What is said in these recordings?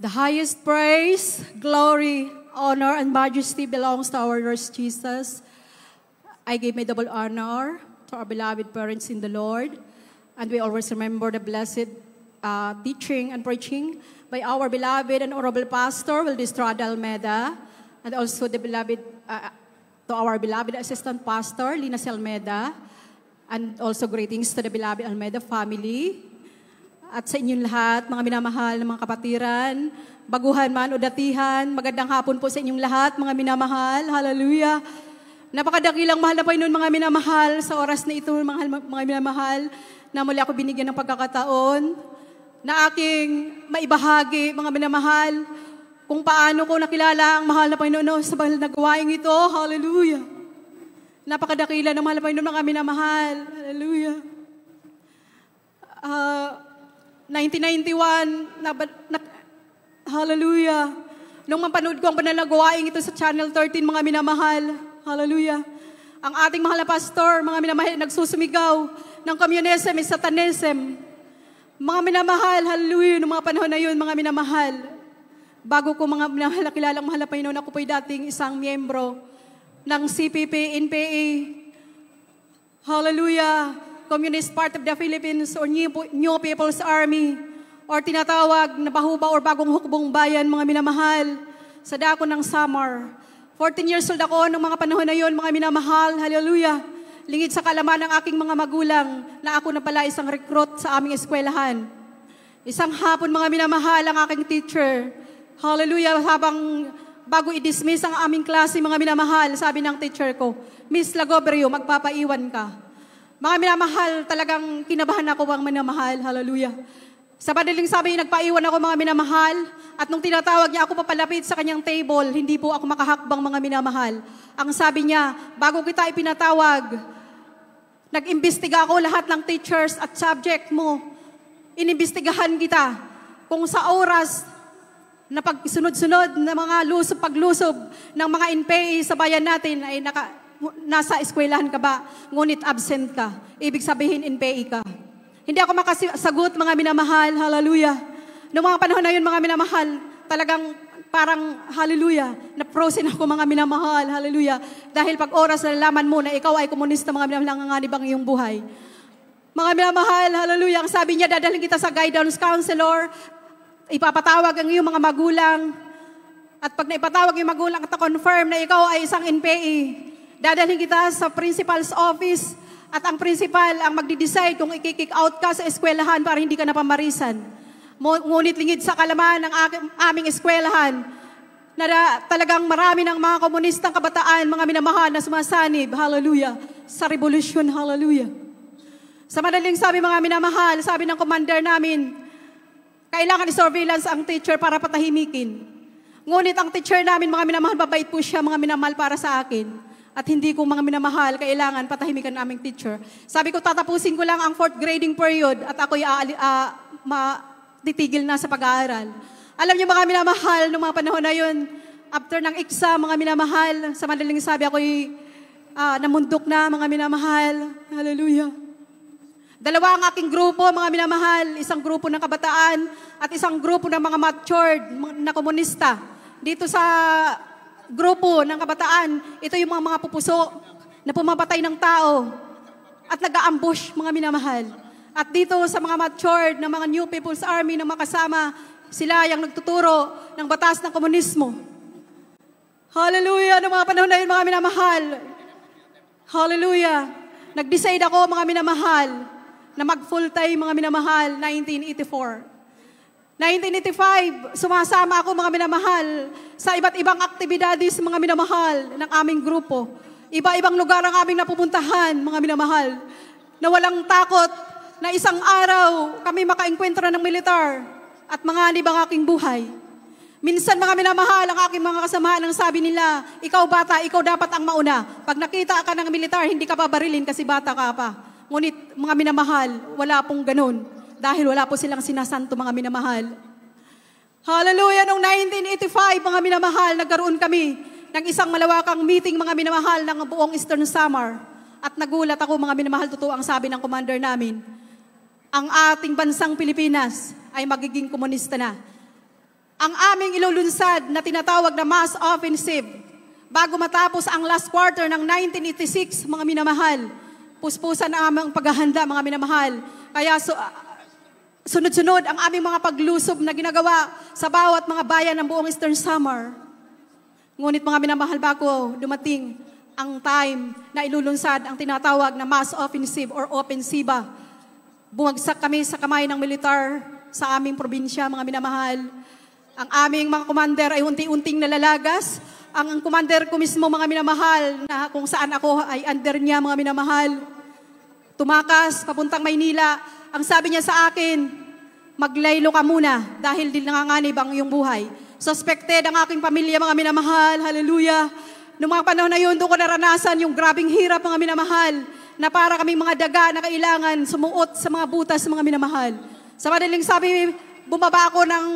The highest praise, glory, honor, and majesty belongs to our Lord Jesus. I give my double honor to our beloved parents in the Lord. And we always remember the blessed teaching and preaching by our beloved and honorable pastor, Wildy Estrada Almeda, and also the beloved, to our beloved assistant pastor, Lina Almeda, and also greetings to the beloved Almeda family. At sa inyong lahat, mga minamahal na mga kapatiran, baguhan man o datihan, magandang hapon po sa inyong lahat, mga minamahal. Hallelujah. Napakadakilang mahal na Panginoon, mga minamahal, sa oras na ito, mga minamahal, na muli ako binigyan ng pagkakataon na aking maibahagi, mga minamahal, kung paano ko nakilala ang mahal na Panginoon sa mahal na gawaing ito. Hallelujah. Napakadakila ng mahal na Panginoon, mga minamahal. Hallelujah. 1991, hallelujah. Nung mapanood ko ang panalagawaing ito sa Channel 13, mga minamahal, hallelujah. Ang ating mahal na pastor, mga minamahal, nagsusumigaw ng communism is satanism. Mga minamahal, hallelujah, noong mga panahon na yun, mga minamahal. Bago ko mga minamahal kilalang mahal na Panginoon, ako po'y dating isang miyembro ng CPP, NPA, hallelujah, Communist Part of the Philippines or New People's Army or tinatawag na Bahuba or Bagong Hukbong Bayan, mga minamahal, sa dako ng Samar. 14 years old ako nung mga panahon na yon, mga minamahal, hallelujah. Lingid sa kalaman ng aking mga magulang na ako na pala isang recruit sa aming eskwelahan. Isang hapon, mga minamahal, ang aking teacher, hallelujah, habang bago i-dismiss ang aming klase, mga minamahal, sabi ng teacher ko, Miss Lagobrio, magpapaiwan ka. Mga minamahal, talagang kinabahan ako, mga minamahal. Hallelujah. Sa madaling sabi, nagpaiwan ako, mga minamahal. At nung tinatawag niya ako papalapit sa kanyang table, hindi po ako makahakbang, mga minamahal. Ang sabi niya, bago kita ipinatawag, nag-imbestiga ako lahat ng teachers at subject mo. Inimbestigahan kita. Kung sa oras na pagsunod-sunod na mga paglusob ng mga NPA sa bayan natin ay nasa eskwelahan ka ba, ngunit absent ka. Ibig sabihin, NPA ka. Hindi ako makasagot, mga minamahal, hallelujah. Noong mga panahon na yun, mga minamahal, talagang parang, hallelujah, na-frozen ako, mga minamahal, hallelujah. Dahil pag oras na nalaman mo na ikaw ay komunista, mga minamahal, nanganganib ang iyong buhay. Mga minamahal, hallelujah, ang sabi niya, dadalhin kita sa guidance counselor, ipapatawag ang iyong mga magulang, at pag naipatawag yung magulang at confirm na ikaw ay isang NPA, dadalhin kita sa principal's office at ang principal ang magdi-decide kung i-kick out ka sa eskwelahan para hindi ka napamarisan. Ngunit lingid sa kalaman ng aming eskwelahan na talagang marami ng mga komunistang kabataan, mga minamahal na sumasanib, hallelujah, sa revolusyon, hallelujah. Sa madaling sabi, mga minamahal, sabi ng commander namin, kailangan i-surveillance ang teacher para patahimikin. Ngunit ang teacher namin, mga minamahal, babait po siya, mga minamahal, para sa akin. At hindi ko, mga minamahal, kailangan patahimikan ng aming teacher. Sabi ko, tatapusin ko lang ang 4th grading period at ako'y titigil na sa pag-aaral. Alam niyo, mga minamahal, noong mga panahon na yun, after ng exam, mga minamahal, sa madaling sabi, ako'y namundok na, mga minamahal. Hallelujah. Dalawa ang aking grupo, mga minamahal, isang grupo ng kabataan at isang grupo ng mga matured na komunista. Dito sa grupo ng kabataan, ito yung mga pupuso na pumapatay ng tao at nag-a-ambush, mga minamahal. At dito sa mga matured na mga New People's Army na makasama, sila yung nagtuturo ng batas ng komunismo. Hallelujah! Noong mga panahon na yun, mga minamahal. Hallelujah! Nag-decide ako, mga minamahal, na mag-full-time, mga minamahal, 1984. 1985, sumasama ako, mga minamahal, sa iba't ibang aktibidades, mga minamahal, ng aming grupo. Iba-ibang lugar ang aming napupuntahan, mga minamahal, na walang takot na isang araw kami makaengkwentro ng militar at manganib ang aking buhay. Minsan, mga minamahal, ang aking mga kasamahan, ang sabi nila, ikaw bata, ikaw dapat ang mauna. Pag nakita ka ng militar, hindi ka pabarilin kasi bata ka pa. Ngunit, mga minamahal, wala pong ganun. Dahil wala po silang sinasanto, mga minamahal. Hallelujah! Noong 1985, mga minamahal, nagkaroon kami ng isang malawakang meeting, mga minamahal, ng buong Eastern Samar. At nagulat ako, mga minamahal, totoo ang sabi ng commander namin. Ang ating bansang Pilipinas ay magiging komunista na. ang aming ilulunsad na tinatawag na mass offensive bago matapos ang last quarter ng 1986, mga minamahal. Puspusan ang aming paghahanda, mga minamahal. Kaya sunod-sunod ang aming mga paglusob na ginagawa sa bawat mga bayan ng buong Eastern Samar. Ngunit mga minamahal, bago dumating ang time na ilulunsad ang tinatawag na mass offensive or opensiba, bumagsak kami sa kamay ng militar sa aming probinsya, mga minamahal. Ang aming mga commander ay unti-unting nalalagas. Ang commander ko mismo, mga minamahal, na kung saan ako ay under niya, mga minamahal, tumakas papuntang Maynila. Ang sabi niya sa akin, maglaylo ka muna dahil din nanganganib ang iyong buhay. Suspected ang aking pamilya, mga minamahal. Hallelujah. Noong mga panahon na yun, doon ko naranasan yung grabing hirap, mga minamahal, na para kaming mga daga na kailangan sumuot sa mga butas, mga minamahal. Sa madaling sabi, bumaba ako ng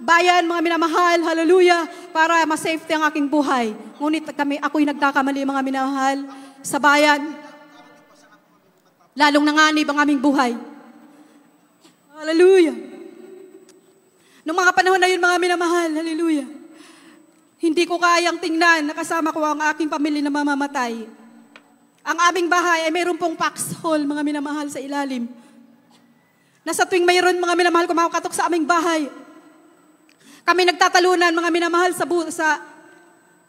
bayan, mga minamahal, hallelujah, para ma-safety ang aking buhay. Ngunit ako'y nagkakamali, mga minamahal, sa bayan. Lalong nanganib ang aming buhay. Hallelujah. Noong mga panahon na yun, mga minamahal, hallelujah, hindi ko kayang tingnan, nakasama ko ang aking pamilya na mamamatay. Ang aming bahay ay mayroon pong foxhole, mga minamahal, sa ilalim. Nasa tuwing mayroon, mga minamahal, kumakatok sa aming bahay, kami nagtatalunan, mga minamahal, sa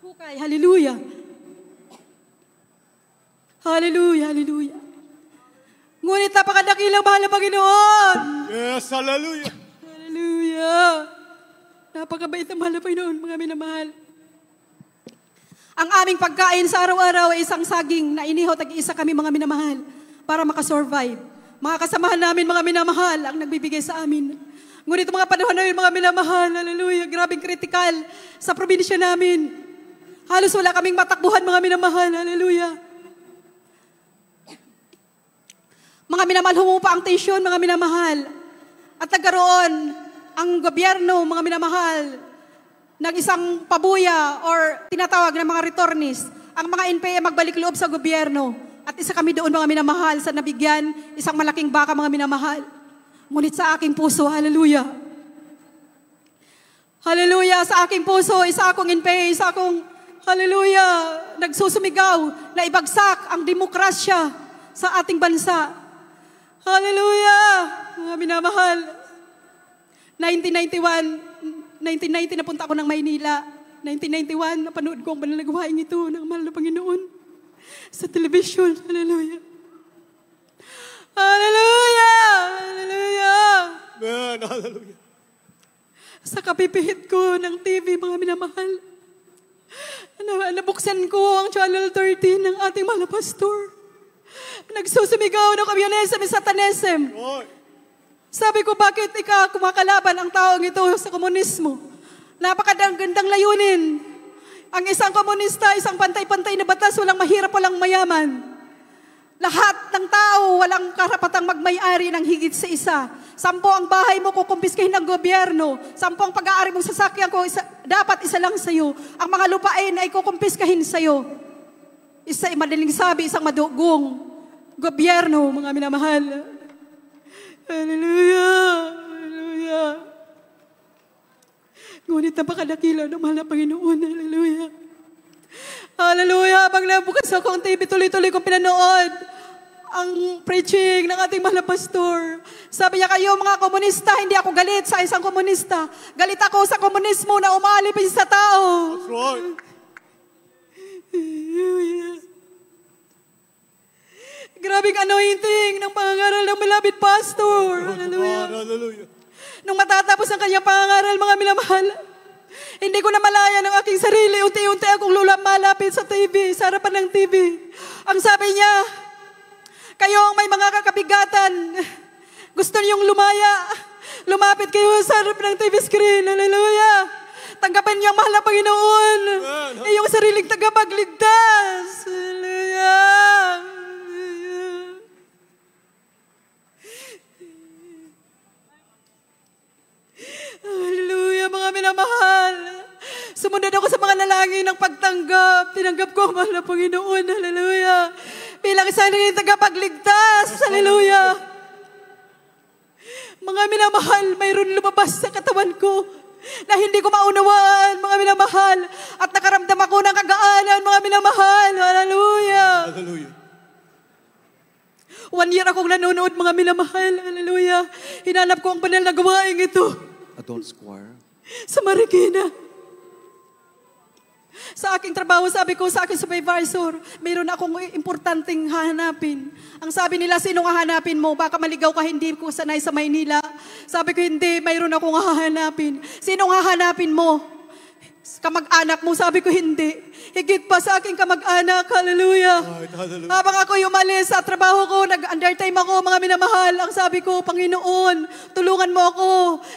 hukay. Hallelujah. Hallelujah, hallelujah. Ngunit napakadakilang mahal na Panginoon. Yes, hallelujah. Hallelujah. Napakabait na mahal na Panginoon, mga minamahal. Ang aming pagkain sa araw-araw ay isang saging na inihaw, tag-isa kami, mga minamahal, para makasurvive. Mga kasamahan namin, mga minamahal, ang nagbibigay sa amin. Ngunit mga panahon na yun, mga minamahal, hallelujah, grabing kritikal sa probinsya namin. Halos wala kaming matakbuhan, mga minamahal, hallelujah. Mga minamahal, humupa ang tensyon, mga minamahal. At nagkaroon ang gobyerno, mga minamahal, ng isang pabuya or tinatawag na mga returnees. Ang mga NPA magbalik loob sa gobyerno. At isa kami doon, mga minamahal, sa nabigyan isang malaking baka, mga minamahal. Ngunit sa aking puso, hallelujah. Hallelujah, sa aking puso, isa akong NPA, isa akong, hallelujah, nagsusumigaw na ibagsak ang demokrasya sa ating bansa. Hallelujah, mga minamahal. 1990 napunta ako ng Maynila. 1991, napanood ko ang panalagawain ito ng mahal na Panginoon sa television. Hallelujah. Hallelujah! Hallelujah! Amen, hallelujah. Sa kapipihit ko ng TV, mga minamahal, nabuksan ko ang Channel 13 ng ating mahal na pastor. Nagsusumigaw ng Communism and Satanism. Sabi ko, bakit kumakalaban ang taong ito sa komunismo? Napakagandang layunin. Ang isang komunista, isang pantay-pantay na batas, walang mahirap, walang mayaman. Lahat ng tao, walang karapatang magmay-ari ng higit sa isa. 10 ang bahay mo, kukumpiskahin ng gobyerno. 10 ang pag-aari mong sasakyan ko, dapat isa lang sa'yo. Ang mga lupain ay kukumpiskahin sa'yo. Madaling sabi, isang madugong gobyerno, mga minamahal. Hallelujah! Hallelujah! Ngunit napakadakila ng mahal na Panginoon. Hallelujah! Hallelujah! Habang nabukas ako ang TV, tuloy-tuloy kong pinanood ang preaching ng ating mahal na pastor. Sabi niya, kayo mga komunista, hindi ako galit sa isang komunista. Galit ako sa komunismo na umalipin sa tao. That's right. Hallelujah! Grabing anointing ng pangangaral ng malapit pastor. Hallelujah. Hallelujah. Nung matatapos ang kanyang pangangaral, mga minamahal, hindi ko na malaya ng aking sarili. Unti-unti akong malapit sa TV, sa harapan ng TV. Ang sabi niya, kayo ang may mga kakabigatan. Gusto niyong lumaya. Lumapit kayo sa harap ng TV screen. Hallelujah. Tanggapin niyo ang mahal na Panginoon. Iyong sariling tagapagligtas. Hallelujah. Hallelujah, mga minamahal. Sumunod ako sa mga nalangin ng pagtanggap. Tinanggap ko ang mahal na Panginoon. Hallelujah. Bilang isa rin tagapagligtas. Hallelujah. Mga minamahal, mayroon lumabas sa katawan ko na hindi ko maunawaan, mga minamahal, at nakaramdam ako ng kagaanan, mga minamahal. Hallelujah. Hallelujah. 1 year akong nanonood, mga minamahal. Hallelujah. Hinanap ko ang banal na gawain ito. Adult Choir. Sa Marikina. Sa aking trabaho, sabi ko sa aking supervisor, mayroon akong importanteng hahanapin. Ang sabi nila, sinong hahanapin mo? Baka maligaw ka, hindi ko sanay sa Maynila. Sabi ko, hindi, mayroon akong hahanapin. Sinong hahanapin mo? Kamag-anak mo? Sabi ko, hindi. Higit pa sa aking kamag-anak. Hallelujah. Hallelujah. Habang ako umalis sa trabaho ko, nag-undertime ako, mga minamahal. Ang sabi ko, Panginoon, tulungan mo ako.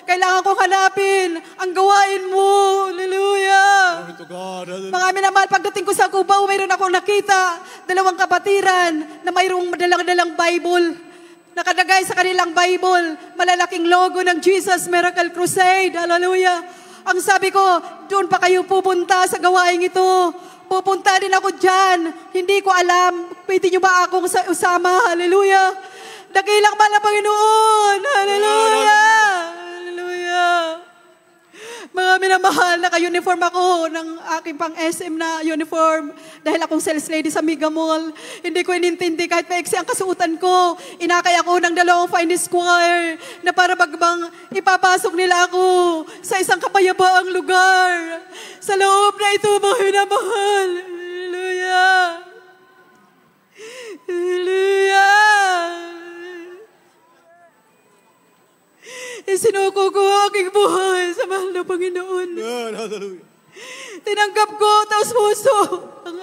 Kailangan kong hanapin ang gawain mo. Hallelujah. Glory to God. Hallelujah. Mga minamahal, pagdating ko sa Cubao, mayroon akong nakita, 2 kapatiran na mayroong madalang-dalang Bible. Nakadagay sa kanilang Bible, malalaking logo ng Jesus Miracle Crusade. Hallelujah. Ang sabi ko, doon pa kayo pupunta sa gawaing ito. Pupunta din ako dyan. Hindi ko alam. Pwede nyo ba akong usama? Hallelujah. Dakilang mahal na Panginoon. Hallelujah. Hallelujah. Mga minamahal, naka-uniform ako ng aking pang SM na uniform dahil akong sales lady sa Mega Mall. Hindi ko inintindi kahit paiksi ang kasuotan ko. Inakay ako ng 2 finest choir na para bagbang ipapasok nila ako sa isang kapayabaang lugar. Sa loob na ito, mga minamahal. Hallelujah. Hallelujah. Isinuko ko ang aking buhay sa mahal na Panginoon. Hallelujah. Tinanggap ko, taos puso, ang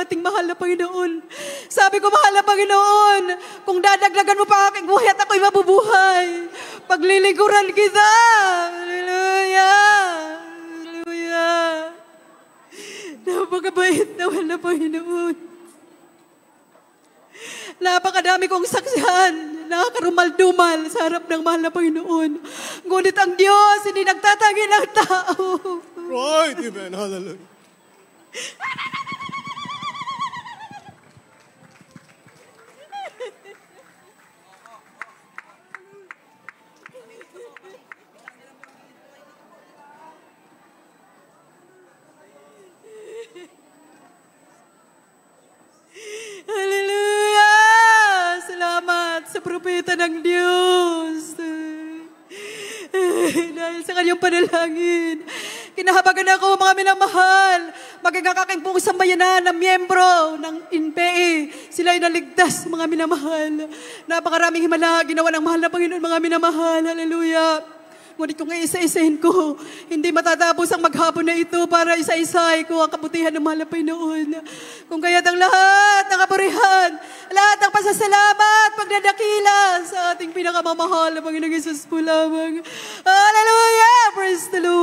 ating mahal na Panginoon. Sabi ko, mahal na Panginoon, kung dadagdagan mo pa aking buhay at ako'y mabubuhay, pagliliguran kita. Hallelujah. Hallelujah. Napakabait na mahal na Panginoon. Napakadami kong saksihan, nakakarumal-dumal sa harap ng mahal na Panginoon. Ngunit ang Diyos, hindi nagtatagi ng tao. Right. Amen. Hallelujah. Hallelujah! Salamat sa propeta ng Diyos. Dahil sa kanyang panalangin, kinahabagan ako, mga minamahal, maging ang aking buong sambayanan na miyembro ng INPE. Sila ay naligtas, mga minamahal. Napakaraming himala, ginawa ng mahal na Panginoon, mga minamahal. Hallelujah! Ngunit kung isa-isahin ko, hindi matatapos ang maghapon na ito para isa-isay ko ang kabutihan ng mahal na Panginoon. Kung kaya't ang lahat ng kapurihan, lahat ng pasasalamat, pagdadakila sa ating pinakamamahal na Panginoong Jesus po lamang. Hallelujah! Praise the Lord!